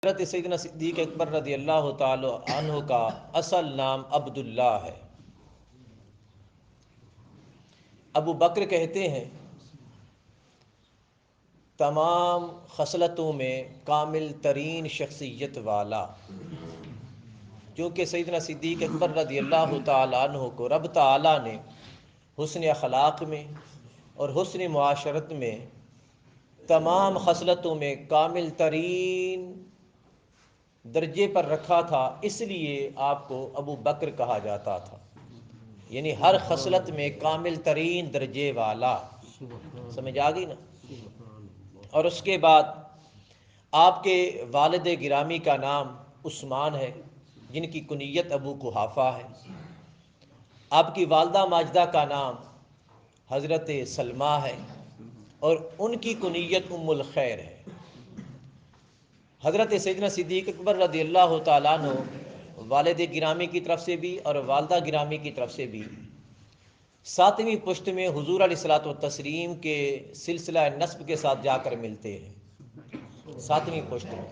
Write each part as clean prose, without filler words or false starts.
حضرت سیدنا صدیق اکبر رضی اللہ تعالی عنہ کا اصل نام عبداللہ ہے۔ ابو بکر کہتے ہیں تمام خصلتوں میں کامل ترین شخصیت والا، کیونکہ سیدنا صدیق اکبر رضی اللہ تعالی عنہ کو رب تعالی نے حسن اخلاق میں اور حسن معاشرت میں تمام خصلتوں میں کامل ترین درجے پر رکھا تھا، اس لیے آپ کو ابو بکر کہا جاتا تھا، یعنی ہر خصلت میں کامل ترین درجے والا۔ سمجھ آ گئی نا؟ اور اس کے بعد آپ کے والد گرامی کا نام عثمان ہے، جن کی کنیت ابو قحافہ ہے۔ آپ کی والدہ ماجدہ کا نام حضرت سلمہ ہے اور ان کی کنیت ام الخیر ہے۔ حضرت سیدنا صدیق اکبر رضی اللہ تعالیٰ عنہ والد گرامی کی طرف سے بھی اور والدہ گرامی کی طرف سے بھی ساتویں پشت میں حضور علیہ الصلوۃ والتسلیم کے سلسلہ نسب کے ساتھ جا کر ملتے ہیں، ساتویں پشت میں۔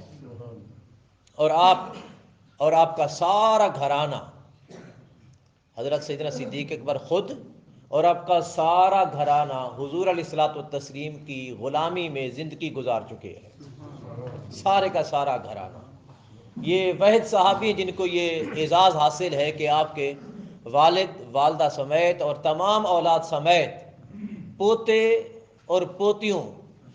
اور آپ کا سارا گھرانہ، حضرت سیدنا صدیق اکبر خود اور آپ کا سارا گھرانہ حضور علیہ الصلوۃ والتسلیم کی غلامی میں زندگی گزار چکے ہیں، سارے کا سارا گھرانہ۔ یہ واحد صحابی ہیں جن کو یہ اعزاز حاصل ہے کہ آپ کے والد والدہ سمیت اور تمام اولاد سمیت پوتے اور پوتیوں،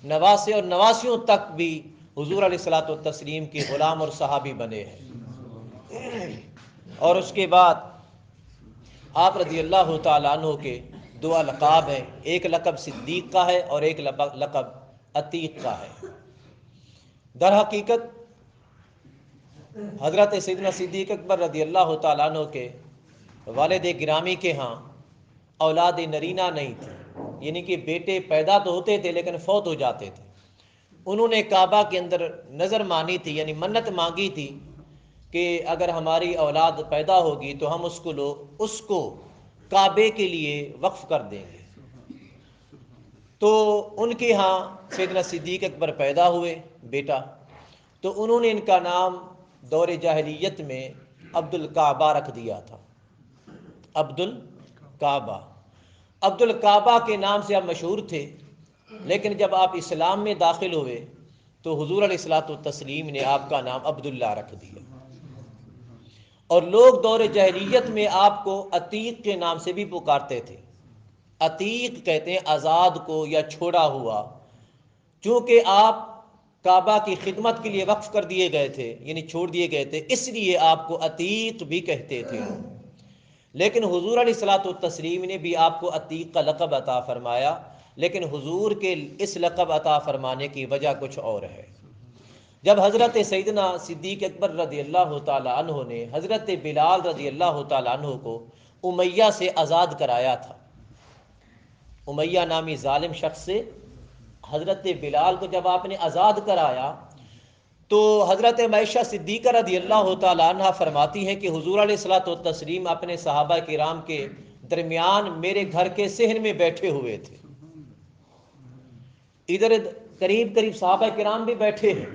نواسے اور نواسیوں تک بھی حضور علیہ الصلوۃ والتسلیم کے غلام اور صحابی بنے ہیں۔ اور اس کے بعد آپ رضی اللہ تعالیٰ عنہ کے دو القاب ہیں، ایک لقب صدیق کا ہے اور ایک لقب عتیق کا ہے۔ در حقیقت حضرت سیدنا صدیق اکبر رضی اللہ تعالیٰ عنہ کے والد گرامی کے ہاں اولاد نرینہ نہیں تھی، یعنی کہ بیٹے پیدا تو ہوتے تھے لیکن فوت ہو جاتے تھے۔ انہوں نے کعبہ کے اندر نظر مانی تھی، یعنی منت مانگی تھی کہ اگر ہماری اولاد پیدا ہوگی تو ہم اس کو کعبے کے لیے وقف کر دیں گے۔ تو ان کے ہاں سیدنا صدیق اکبر پیدا ہوئے بیٹا، تو انہوں نے ان کا نام دور جاہلیت میں عبد الکعبہ رکھ دیا تھا، عبد الکعبہ۔ عبد الکعبہ کے نام سے آپ مشہور تھے، لیکن جب آپ اسلام میں داخل ہوئے تو حضور علیہ الصلوۃ والتسلیم نے آپ کا نام عبداللہ رکھ دیا، اور لوگ دور جاہلیت میں آپ کو عتیق کے نام سے بھی پکارتے تھے۔ عتیق کہتے ہیں آزاد کو یا چھوڑا ہوا، چونکہ آپ کعبہ کی خدمت کے لیے وقف کر دیے گئے تھے، یعنی چھوڑ دیے گئے تھے، اس لیے آپ کو عتیق بھی کہتے تھے۔ لیکن حضور علیہ الصلوۃ والتسلیم نے بھی آپ کو عتیق کا لقب عطا فرمایا، لیکن حضور کے اس لقب عطا فرمانے کی وجہ کچھ اور ہے۔ جب حضرت سیدنا صدیق اکبر رضی اللہ تعالی عنہ نے حضرت بلال رضی اللہ تعالی عنہ کو امیہ سے آزاد کرایا تھا، امیہ نامی ظالم شخص سے حضرت بلال کو جب آپ نے آزاد کرایا تو حضرت عائشہ صدیقہ رضی اللہ تعالی عنہ فرماتی ہیں کہ حضور علیہ الصلوۃ والتسلیم اپنے صحابہ کرام کے درمیان میرے گھر کے صحن میں بیٹھے ہوئے تھے، ادھر قریب صحابہ کرام بھی بیٹھے ہیں،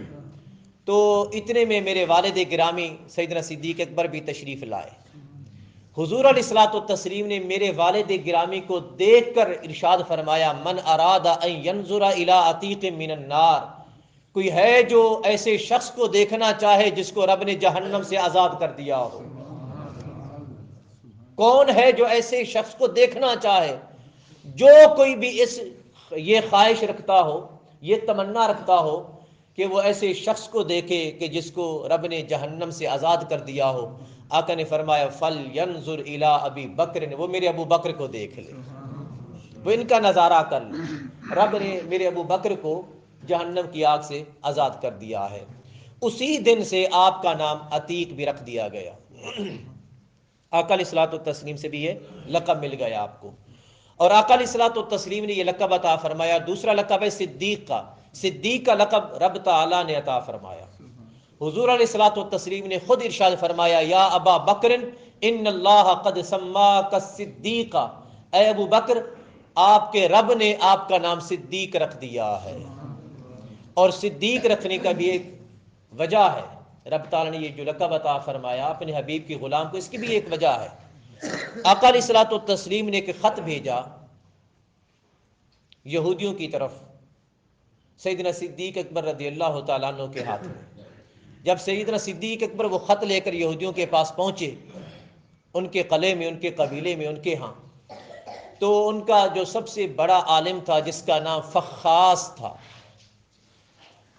تو اتنے میں میرے والد گرامی سیدنا صدیق اکبر بھی تشریف لائے۔ حضور علیہ الصلوۃ والتسلیم نے میرے والد گرامی کو دیکھ کر ارشاد فرمایا، من اراد ان ينظر الى عتیق من النار، کوئی ہے جو ایسے شخص کو دیکھنا چاہے جس کو رب نے جہنم سے آزاد کر دیا ہو؟ کون ہے جو ایسے شخص کو دیکھنا چاہے؟ جو کوئی بھی یہ خواہش رکھتا ہو، یہ تمنا رکھتا ہو کہ وہ ایسے شخص کو دیکھے کہ جس کو رب نے جہنم سے آزاد کر دیا ہو، آقا نے فرمایا فَلْيَنْظُرْ إِلَىٰ أَبِي بَكْرٍ، وہ میرے ابو بکر کو دیکھ لے، وہ ان کا نظارہ کر لے۔ رب نے میرے ابو بکر کو جہنم کی آگ سے آزاد کر دیا ہے۔ اسی دن سے آپ کا نام عتیق بھی رکھ دیا گیا۔ آقا علیہ الصلوۃ والتسلیم سے بھی یہ لقب مل گیا آپ کو، اور آقا علیہ الصلوۃ والتسلیم نے یہ لقب عطا فرمایا۔ دوسرا لقب ہے صدیق کا، صدیق کا لقب رب تعالیٰ نے عطا فرمایا۔ حضور علیہ الصلوۃ والتسلیم نے خود ارشاد فرمایا، یا ابا بکر ان اللہ قد سماک الصدیق، اے ابو بکر آپ کے رب نے آپ کا نام صدیق رکھ دیا ہے۔ اور صدیق رکھنے کا بھی ایک وجہ ہے رب تعالیٰ نے یہ جو لقب عطا فرمایا اپنے حبیب کی غلام کو، اس کی بھی ایک وجہ ہے۔ آقا علیہ الصلوۃ والتسلیم نے ایک خط بھیجا یہودیوں کی طرف سیدنا صدیق اکبر رضی اللہ تعالیٰ عنہ کے ہاتھ میں۔ جب سیدنا صدیق اکبر وہ خط لے کر یہودیوں کے پاس پہنچے، ان کے قلعے میں، ان کے قبیلے میں، ان کے ہاں، تو ان کا جو سب سے بڑا عالم تھا جس کا نام فخاس تھا،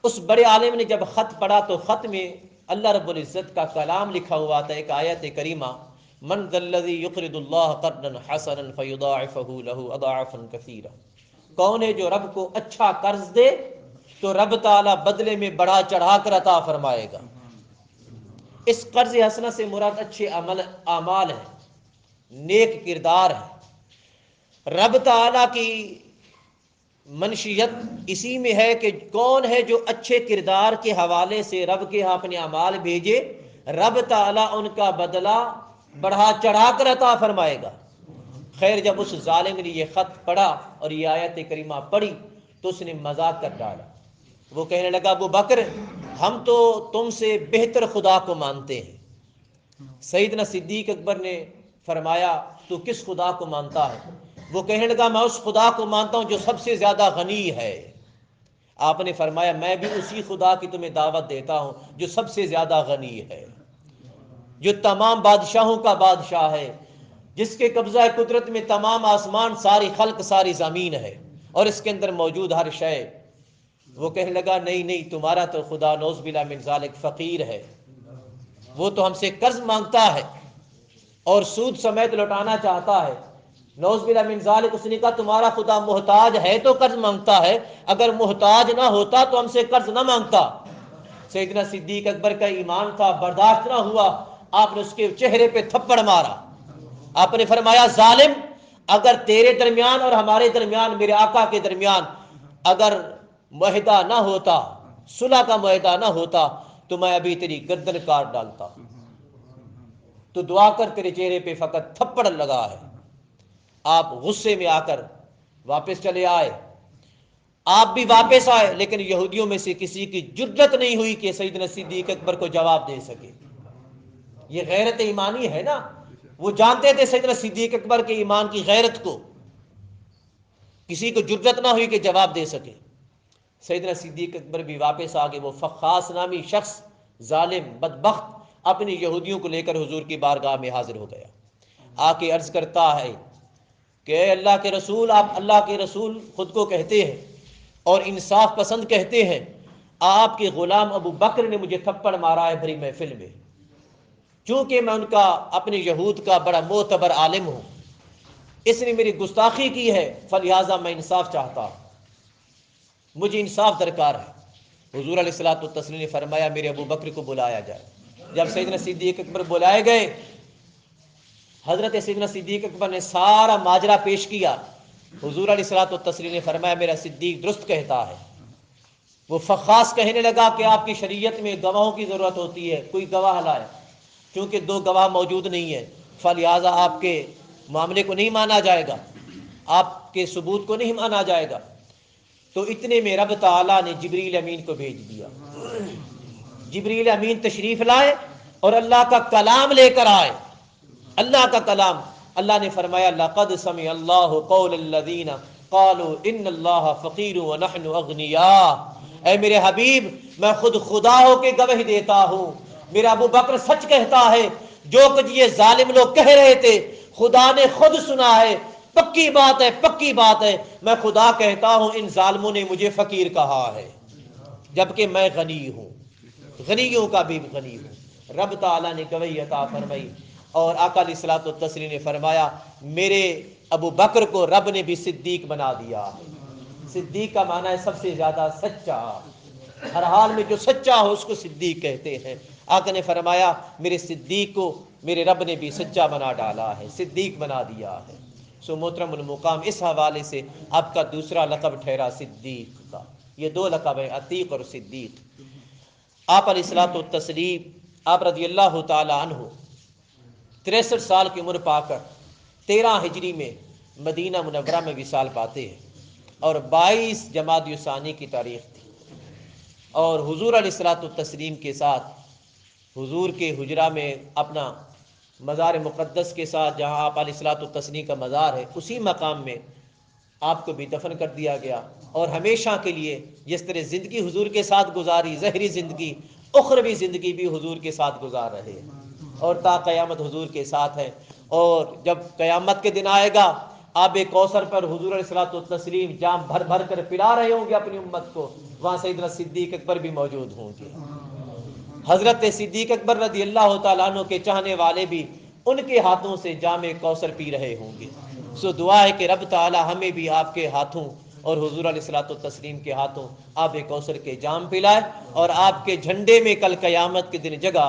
اس بڑے عالم نے جب خط پڑھا تو خط میں اللہ رب العزت کا کلام لکھا ہوا تھا، ایک آیت کریمہ، من ذا الذی یقرض اللہ قرضا حسنا فیضاعفہ لہ اضعافا کثیرا، کون ہے جو رب کو اچھا قرض دے تو رب تعالیٰ بدلے میں بڑھا چڑھا کر عطا فرمائے گا۔ اس قرض حسنہ سے مراد اچھے اعمال ہیں، نیک کردار ہے۔ رب تعالیٰ کی منشیت اسی میں ہے کہ کون ہے جو اچھے کردار کے حوالے سے رب کے ہاں اپنے اعمال بھیجے، رب تعالیٰ ان کا بدلہ بڑھا چڑھا کر عطا فرمائے گا۔ خیر جب اس ظالم نے یہ خط پڑھا اور یہ آیت کریمہ پڑھی تو اس نے مذاق کر ڈالا۔ وہ کہنے لگا ابو بکر، ہم تو تم سے بہتر خدا کو مانتے ہیں۔ سیدنا صدیق اکبر نے فرمایا تو کس خدا کو مانتا ہے؟ وہ کہنے لگا میں اس خدا کو مانتا ہوں جو سب سے زیادہ غنی ہے۔ آپ نے فرمایا میں بھی اسی خدا کی تمہیں دعوت دیتا ہوں جو سب سے زیادہ غنی ہے، جو تمام بادشاہوں کا بادشاہ ہے، جس کے قبضہ قدرت میں تمام آسمان، ساری خلق، ساری زمین ہے اور اس کے اندر موجود ہر شے۔ وہ کہنے لگا نہیں نہیں، تمہارا تو خدا نعوذ باللہ من ذالک فقیر ہے، وہ تو ہم سے قرض مانگتا ہے اور سود سمیت لوٹانا چاہتا ہے، نعوذ باللہ من ذالک۔ اس نے کہا تمہارا خدا محتاج ہے تو قرض مانگتا ہے، اگر محتاج نہ ہوتا تو ہم سے قرض نہ مانگتا۔ سیدنا صدیق اکبر کا ایمان تھا، برداشت نہ ہوا، آپ نے اس کے چہرے پہ تھپڑ مارا۔ آپ نے فرمایا ظالم، اگر تیرے درمیان اور ہمارے درمیان، میرے آقا کے درمیان اگر معاہدہ نہ ہوتا، صلح کا معاہدہ نہ ہوتا تو میں ابھی تیری گردن کاٹ ڈالتا، تو دعا کر تیرے چہرے پہ فقط تھپڑ لگا ہے۔ آپ غصے میں آ کر واپس چلے آئے۔ آپ بھی واپس آئے لیکن یہودیوں میں سے کسی کی جرت نہیں ہوئی کہ سیدنا صدیق اکبر کو جواب دے سکے۔ یہ غیرت ایمانی ہے نا، وہ جانتے تھے سیدنا صدیق اکبر کے ایمان کی غیرت کو، کسی کو جرت نہ ہوئی کہ جواب دے سکے۔ سیدنا صدیق اکبر بھی واپس آ گئے۔ وہ فخاس نامی شخص ظالم بدبخت اپنی یہودیوں کو لے کر حضور کی بارگاہ میں حاضر ہو گیا، آ کے عرض کرتا ہے کہ اے اللہ کے رسول، آپ اللہ کے رسول خود کو کہتے ہیں اور انصاف پسند کہتے ہیں، آپ کے غلام ابو بکر نے مجھے تھپڑ مارا ہے بھری محفل میں، چونکہ میں ان کا اپنے یہود کا بڑا معتبر عالم ہوں، اس نے میری گستاخی کی ہے، فلہذا میں انصاف چاہتا ہوں، مجھے انصاف درکار ہے۔ حضور علیہ الصلوۃ والتسلیم نے فرمایا میرے ابو بکر کو بلایا جائے۔ جب سیدنا صدیق اکبر بلائے گئے، حضرت سیدنا صدیق اکبر نے سارا ماجرا پیش کیا۔ حضور علیہ الصلوۃ والتسلیم نے فرمایا میرا صدیق درست کہتا ہے۔ وہ فخاس کہنے لگا کہ آپ کی شریعت میں گواہوں کی ضرورت ہوتی ہے، کوئی گواہ لائے، چونکہ دو گواہ موجود نہیں ہیں فلہذا آپ کے معاملے کو نہیں مانا جائے گا، آپ کے ثبوت کو نہیں مانا جائے گا۔ تو اتنے میں رب تعالیٰ نے جبریل امین کو بھیج دیا۔ جبریل امین تشریف لائے اور اللہ کا کلام لے کر آئے۔ اللہ کا کلام، اللہ نے فرمایا لقد سمع اللہ قول الذین قالوا ان اللہ فقیر ونحن اغنیاء۔ اے میرے حبیب، میں خود خدا ہو کے گواہی دیتا ہوں، میرا ابو بکر سچ کہتا ہے، جو کچھ یہ ظالم لوگ کہہ رہے تھے خدا نے خود سنا ہے، پکی بات ہے، پکی بات ہے، میں خدا کہتا ہوں ان ظالموں نے مجھے فقیر کہا ہے جبکہ میں غنی ہوں، غنیوں کا بھی غنی ہوں۔ رب تعالیٰ نے گواہی عطا فرمائی اور آقا علیہ الصلوۃ والتسلیم نے فرمایا میرے ابو بکر کو رب نے بھی صدیق بنا دیا۔ صدیق کا معنی ہے سب سے زیادہ سچا، ہر حال میں جو سچا ہو اس کو صدیق کہتے ہیں۔ آقا نے فرمایا میرے صدیق کو میرے رب نے بھی سچا بنا ڈالا ہے، صدیق بنا دیا ہے۔ سو محترم المقام، اس حوالے سے آپ کا دوسرا لقب ٹھہرا صدیق کا۔ یہ دو لقب ہیں، عتیق اور صدیق۔ آپ علیہ الصلوۃ والتسلیم، آپ رضی اللہ تعالی عنہ 63 سال کی عمر پا کر 13 ہجری میں مدینہ منورہ میں وصال پاتے ہیں اور 22 جمادی الثانی کی تاریخ تھی۔ اور حضور علیہ الصلوۃ والتسلیم کے ساتھ حضور کے حجرہ میں اپنا مزار مقدس کے ساتھ جہاں آپ علیہ الصلوۃ والتسلیم کا مزار ہے اسی مقام میں آپ کو بھی دفن کر دیا گیا، اور ہمیشہ کے لیے جس طرح زندگی حضور کے ساتھ گزاری، ظاہری زندگی، اخروی زندگی بھی حضور کے ساتھ گزار رہے اور تا قیامت حضور کے ساتھ ہے۔ اور جب قیامت کے دن آئے گا، آب کوثر پر حضور علیہ الصلوۃ والتسلیم جام بھر بھر کر پلا رہے ہوں گے اپنی امت کو، وہاں سیدنا صدیق اکبر بھی موجود ہوں گے۔ حضرت صدیق اکبر رضی اللہ تعالیٰ عنہ کے چاہنے والے بھی ان کے ہاتھوں سے جام کوثر پی رہے ہوں گے۔ سو دعا ہے کہ رب تعالی ہمیں بھی آپ کے ہاتھوں اور حضور علیہ الصلوۃ والتسلیم کے ہاتھوں آب کوثر کے جام پلائے، اور آپ کے جھنڈے میں کل قیامت کے دن جگہ